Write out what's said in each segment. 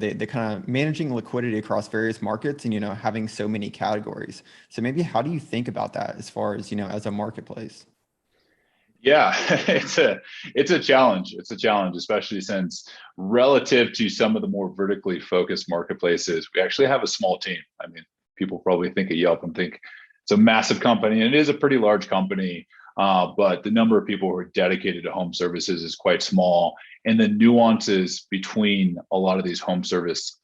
they kind of managing liquidity across various markets and, having so many categories. So maybe how do you think about that as far as, as a marketplace? Yeah, it's a challenge. It's a challenge, especially since relative to some of the more vertically focused marketplaces, we actually have a small team. I mean, people probably think of Yelp and think it's a massive company, and it is a pretty large company. But the number of people who are dedicated to home services is quite small, and the nuances between a lot of these home service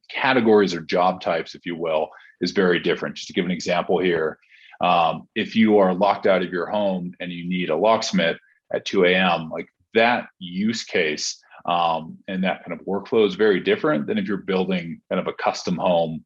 categories or job types, if you will, is very different. Just to give an example here. If you are locked out of your home and you need a locksmith at 2 a.m., like that use case and that kind of workflow is very different than if you're building kind of a custom home,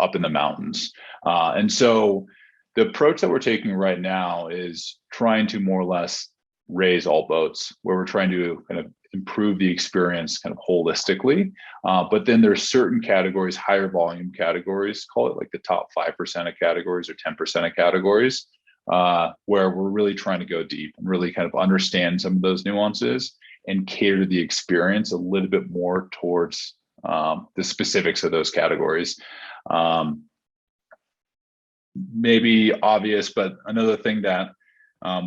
up in the mountains. And so the approach that we're taking right now is trying to more or less raise all boats, where we're trying to kind of improve the experience kind of holistically. But then there's certain categories, higher volume categories, call it like the top 5% of categories or 10% of categories, where we're really trying to go deep and really kind of understand some of those nuances and cater the experience a little bit more towards the specifics of those categories. Maybe obvious, but another thing that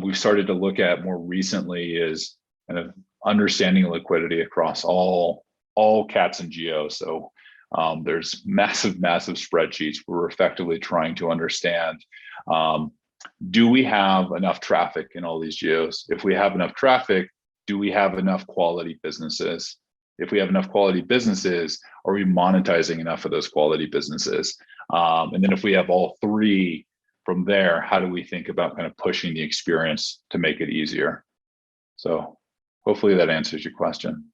we've started to look at more recently is kind of understanding liquidity across all cats and geos. So there's massive spreadsheets. We're effectively trying to understand, do we have enough traffic in all these geos? If we have enough traffic, do we have enough quality businesses? If we have enough quality businesses, are we monetizing enough of those quality businesses? And then if we have all three, from there, how do we think about kind of pushing the experience to make it easier? So hopefully that answers your question.